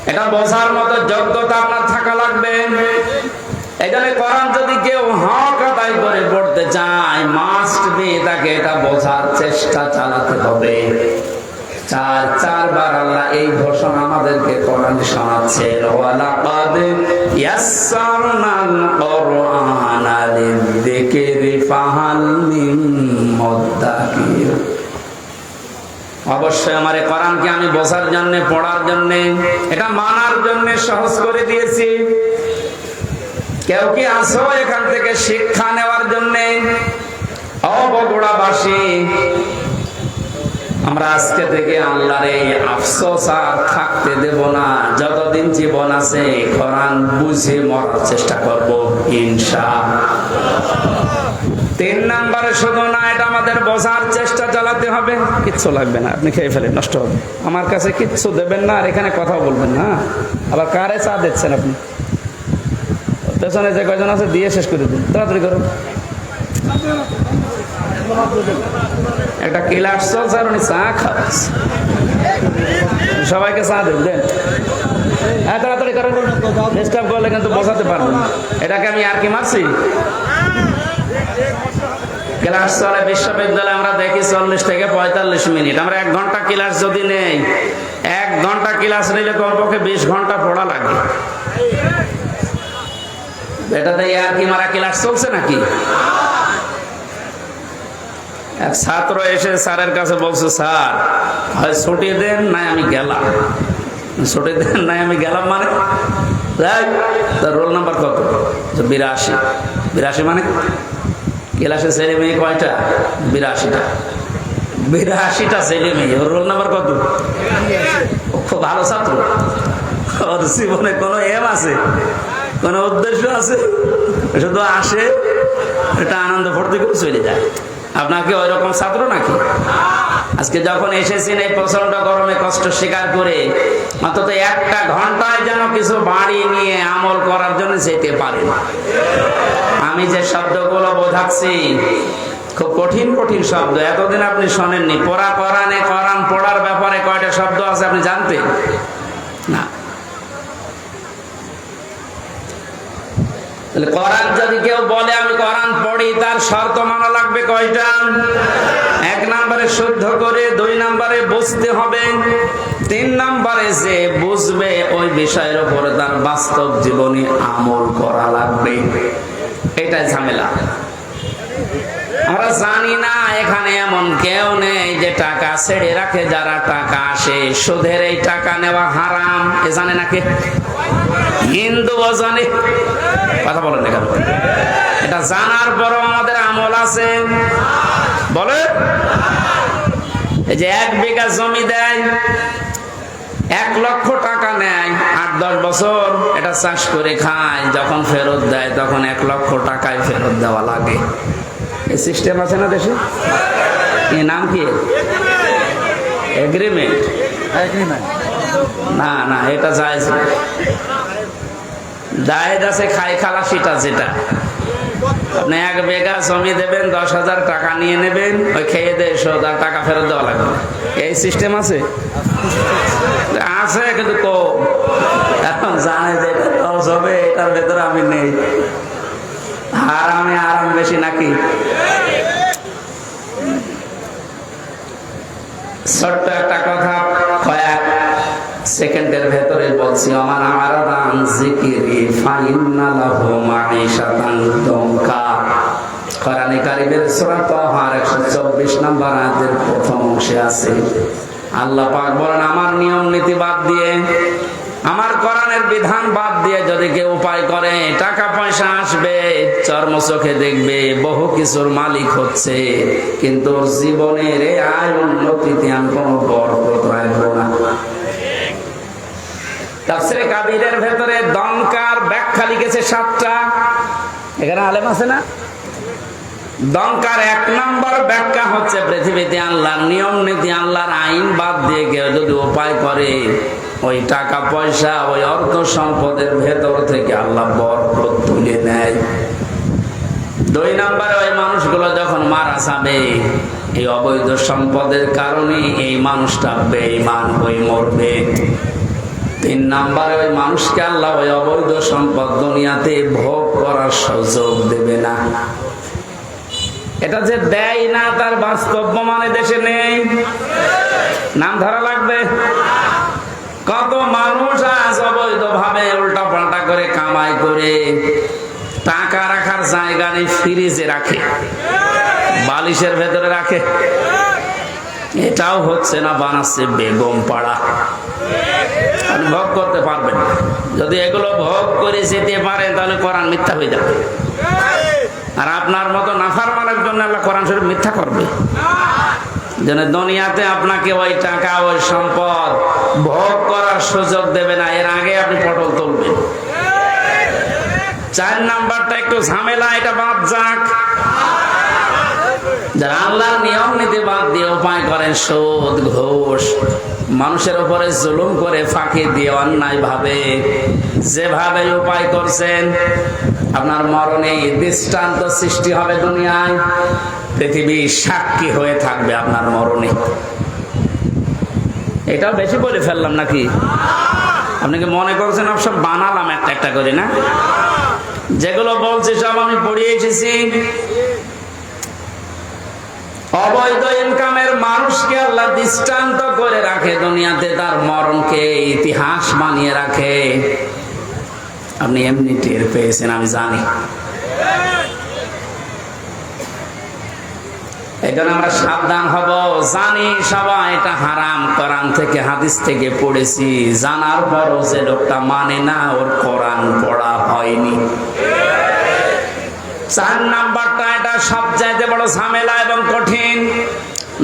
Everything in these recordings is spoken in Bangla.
এটা বোঝার মতো যোগ্যতা আপনার থাকা লাগবে। এখানে কোরআন যদি কেউ হক আদায় করে পড়তে চায়, মাস্ট বি তাকে এটা বোঝার চেষ্টা চালাতে হবে। চারবার আল্লাহ এই ঘোষণা আমাদেরকে কোরআন শোনাচ্ছেন, ওয়ালাকাদ ইয়াসসারনাল কুরআনা লিযিকরি ফাহাল মিন মুদ্দাকির। অবশ্যই আমার এই কোরআনকে আমি বোঝার জন্য, পড়ার জন্য, এটা মানার জন্য সহজ করে দিয়েছি। কেউ কি আসো এখান থেকে শিক্ষা নেওয়ার জন্য? বগুড়াবাসী, আমরা আজকে থেকে আল্লাহর এই আফসোস আর থাকতে দেব না। যতদিন জীবন আছে কোরআন বুঝে মরার চেষ্টা করব ইনশাআল্লাহ। 3 নম্বরে শুধু না, এটা আমাদের বোঝার চেষ্টা চালাতে হবে। কিচ্ছু লাগবে না, আপনি খেয়ে ফেলেন, নষ্ট হবে। আমার কাছে কিচ্ছু দেবেন না, আর এখানে কথা বলবেন না। আবার কারে চা দিচ্ছেন আপনি? পেছনে যে কয়জন আছে দিয়ে শেষ করে দিন, তাড়াতাড়ি করুন। একটা ক্লাস চলছে আর উনি চা খাচ্ছে। সবাইকে চা দেন, দেন। হ্যাঁ, তাড়াতাড়ি করেন, ডিস্টার্ব করলে কিন্তু বোঝাতে পারবেন না। এটাকে আমি আর কি মারছি? ক্লাস চলে বিশ্ববিদ্যালয়ে, আমরা দেখি 40 থেকে 45 মিনিট। আমরা 1 ঘন্টা ক্লাস যদি নেই, 1 ঘন্টা ক্লাস নিলে কমপক্ষে 20 ঘন্টা পড়া লাগে। এটাতে আর কি মারা ক্লাস চলছে নাকি? এক ছাত্র এসে স্যারের কাছে বলছে, স্যার হয় ছুটি দেন নাই আমি গেলাম। ছুটি দেন নাই আমি গেলাম মানে? তার রোল নাম্বার কত? 82। 82 মানে ক্লাসে ছেলে মেয়ে কয়টা? 82টা। 82টা ছেলে মেয়ে, ওর রোল নাম্বার কত? খুব ভালো ছাত্র। ওর জীবনে কোনো এম আছে, কোনো উদ্দেশ্য আছে? শুধু আসে, এটা আনন্দ ফুর্তি করে চলে যায়। আপনাকে ওই রকম ছাত্র নাকি? আজকে যখন এসেছেন এই প্রচন্ড গরমে কষ্ট স্বীকার করে, অন্তত 1টা ঘন্টায় যেন কিছু বাড়ি নিয়ে আমল করার জন্য যেতে পারেন। আমি যে শব্দগুলো বোঝাচ্ছি খুব কঠিন কঠিন শব্দ, এতদিন আপনি শোনেননি। কোরআনে কোরআন পড়ার ব্যাপারে কয়টা শব্দ আছে আপনি জানতেন না? কোরআন যদি কেউ বলে আমি কোরআন পড়ি, তার শর্ত মানা লাগবে কয়টা? 1 নম্বরে শুদ্ধ করে, 2 নম্বরে বুঝতে হবে, 3 নম্বরে যে বুঝবে ওই বিষয়ের উপরে তার বাস্তব জীবনে আমল করা লাগবে। এটাই ঝামেলা। আমরা জানি না এখানে এমন কেউ নেই যে টাকা ছেড়ে রাখে। যারা টাকা আসে, সুদের এই টাকা নেওয়া হারাম, এ জানে নাকি? হিন্দুও জানে, কথা বলেন না কেন? এটা জানার পরও আমাদের আমল আছে বলে। এই যে 1 বিঘা জমি দেয়, 1 লক্ষ টাকা নেয়, 8-10 বছর এটা চাষ করে খায়, যখন ফেরত দেয় তখন 1 লক্ষ টাকায় ফেরত দেওয়া লাগে। এই সিস্টেম আছে না দেশে? এর নাম কি? এগ্রিমেন্ট। না না, এটা জায়েজ না। জায়েজ আছে খাই খালাসিটা, যেটা আপনি 1 বিঘা জমি দেবেন, 10,000 টাকা নিয়ে নেবেন, ওই খেয়ে দিয়ে 100,000 টাকা ফেরত দেওয়া লাগবে। এই সিস্টেম আছে? আছে, কিন্তু কম। এখন জানে যে এটা লস হবে, এটার ভেতরে আমি নেই। আরাম বেশি নাকি? ছোট্ট একটা কথা কয়েক সেকেন্ডের ভেতরে বলছি। আমার আরাদান যিকরি ফাইন্না লাহু মাঈশাতান দনকা। কোরআনে কারীমের সূরা তাহার 124 নম্বর আয়াতের প্রথম অংশে আছে, আল্লাহ পাক বলেন, আমার নিয়ম নীতি বাদ দিয়ে, আমার কোরআনের বিধান বাদ দিয়ে যদি কেউ উপায় করে, টাকা পয়সা আসবে, চর্ম চোখে দেখবে, বহু কিছুর মালিক হচ্ছে, কিন্তু ওর জীবনের এই আয় উন্নতিতে আমি কোনো বরকত রাখবো না। তাফসীরে কাবীরের ভেতরে দনকার ব্যাখ্যা লিখেছে 7টা। এখানে আলেম আছে না? দনকার 1 নম্বর ব্যাখ্যা হচ্ছে, পৃথিবীতে আল্লাহর নিয়ম নীতি, আল্লাহর আইন বাদ দিয়ে কেউ যদি উপায় করে, ওই টাকা পয়সা, ওই অর্থ সম্পদের ভেতর থেকে আল্লাহ বরকত তুলে নেয়। 2 নম্বরে ওই মানুষগুলো যখন মারা যাবে, এই অবৈধ সম্পদের কারণে এই মানুষটা বেঈমান হয়ে মরবে। তিন নাম্বারে ওই মানুষকে আল্লাহ ওই অবৈধ সম্পদ দুনিয়াতে ভোগ করার সুযোগ দেবে না। এটা যে দেয় না তার বাস্তব মানে দেশে নেই, নাম ধরা লাগবে। কত মানুষ আজ অবৈধ ভাবে উল্টা পাল্টা করে কামাই করে টাকা রাখার জায়গা নেই, ফ্রিজে রাখে, বালিশের ভেতরে রাখে। এটাও হচ্ছে না, বানাচ্ছে বেগম পাড়া। আপনি ভোগ করতে পারবেন, যদি এগুলো ভোগ করে যেতে পারেন তাহলে কোরআন মিথ্যা হয়ে যাবে। আর আপনার মতো নাফরমানের জন্য আল্লাহ কোরআন শরীফ মিথ্যা করবে। যেন দুনিয়াতে আপনাকে ওই টাকা ওই সম্পদ ভোগ করার সুযোগ দেবে না, এর আগে আপনি পটল তুলবেন। 4 নাম্বারটা একটু ঝামেলা, এটা বাদ যাক। যারা আল্লাহর নিয়ম নীতি বাদ দিয়ে উপায় করেন সুদ ঘুষ, মানুষের উপরে জুলুম করে ফাঁকি দিয়ে অন্যায় ভাবে যেভাবে উপায় করছেন, আপনার মরণে দৃষ্টান্ত সৃষ্টি হবে দুনিয়ায়, পৃথিবী সাক্ষী হয়ে থাকবে আপনার মরণে। এটাও বেশি বলে ফেললাম নাকি? আপনি কি মনে করছেন সব বানালাম একটা একটা করে? না, যেগুলো বলছি সব আমি পড়িয়ে এসেছি। অবৈধ ইনকামের মানুষকে আল্লাহ দৃষ্টান্ত করে রাখে দুনিয়াতে, তার মরণকে ইতিহাস বানিয়ে রাখে। আপনি এমনি টের পেয়েছেন, আমি জানি। এই জন্য আমরা সাবধান হব। জানি সবাই এটা হারাম, কোরআন থেকে হাদিস থেকে পড়েছি, জানার পরও যে লোকটা মানে না, ওর কোরআন পড়া হয়নি। 4 নাম্বারটা, এটা সবচাইতে বড় ঝামেলা এবং কঠিন।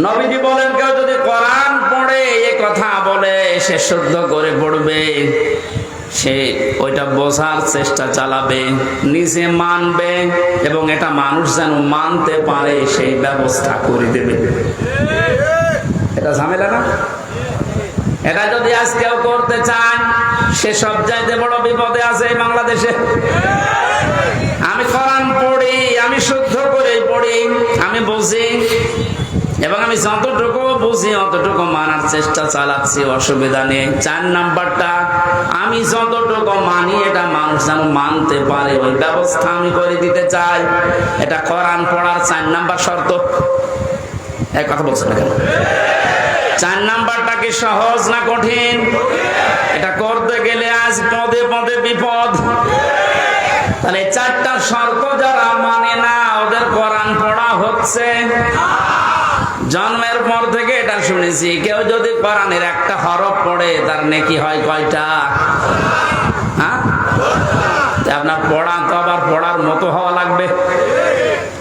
নবীজি বলেন, কেউ যদি কোরআন পড়ে এ কথা বলে, সে শুদ্ধ করে পড়বে, সে ওইটা বোঝার চেষ্টা চালাবে, নিজে মানবে, এবং এটা মানুষ যেন মানতে পারে সেই ব্যবস্থা করে দেবে। এটা ঝামেলা না? এটা যদি আজ কেউ করতে চান, সে সব চাইতে বড় বিপদে আছে এই বাংলাদেশে। আমি কোরআন পড়ি, আমি শুদ্ধ করে পড়ি, আমি বুঝি, এবং আমি যতটুকু বুঝি অতটুকু মানার চেষ্টা চালাচ্ছি, অসুবিধা নেই। 4 নাম্বারটা, আমি যতটুকু মানি এটা মানুষ যেন মানতে পারে, ওই ব্যবস্থা আমি করে দিতে চাই। এটা কোরআন পড়ার 4 নাম্বার শর্ত। এক কথা বলছেন না কেন? 4 নাম্বারটা কি সহজ না কঠিন? এটা করতে গেলে আজ পদে পদে বিপদ। তাহলে 4টা শর্ত যারা মানে না, ওদের কোরআন পড়া হচ্ছে। জন্মের পর থেকে এটা শুনেছি, কেউ যদি কোরআনের একটা হরফ পড়ে তার নেকি হয় কয়টা? হ্যাঁ, আপনার পড়া তো আবার পড়ার মতো হওয়া লাগবে।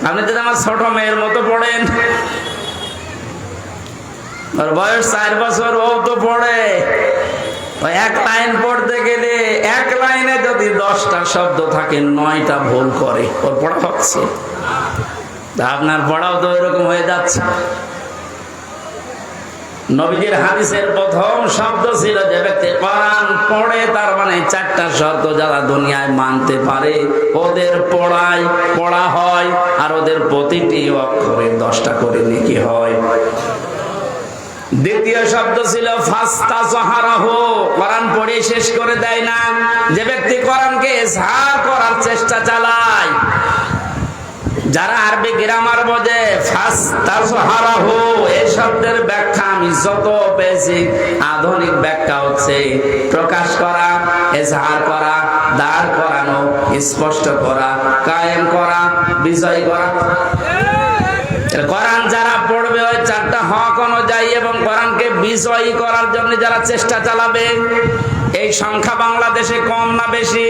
আপনি যদি আমার ছোট মেয়ের মতো পড়েন, ওর বয়স 4 বছর, ও তো পড়ে, ওই 1 লাইন পড়তে গেলে 1 লাইনে যদি 10টা শব্দ থাকে 9টা ভুল করে, ওর পড়া হচ্ছে। আপনার পড়াও তো এরকম হয়ে যাচ্ছে। নবীজির হাদিসের প্রথম শব্দ ছিল, যে ব্যক্তি কোরআন পড়ে, তার মানে 4টা শর্ত যারা দুনিয়ায় মানতে পারে, ওদের পড়া হয়, আর ওদের প্রতিটি অক্ষরে 10টা করে নেকি হয়। দ্বিতীয় শব্দ ছিল ফাস্তাযহারাহু, কোরআন পড়ে শেষ করে দেয় না। যে ব্যক্তি কোরআনকে ইজহার করার চেষ্টা চালায়, যারা আরবি গ্রামার বোঝে, ফাস্তাযহারাহু এই শব্দের ব্যাখ্যা আমি যত পেয়েছি, আধুনিক ব্যাখ্যা হচ্ছে প্রকাশ করা, ইজহার করা, দাঁড় করানো, স্পষ্ট করা, কায়েম করা, বিজয় করা। কোরআন যারা পড়বে ওই 4টা হক অনুযায়ী এবং কোরআনকে বিজয়ী করার জন্য যারা চেষ্টা চালাবে, এই সংখ্যা বাংলাদেশে কম না বেশি?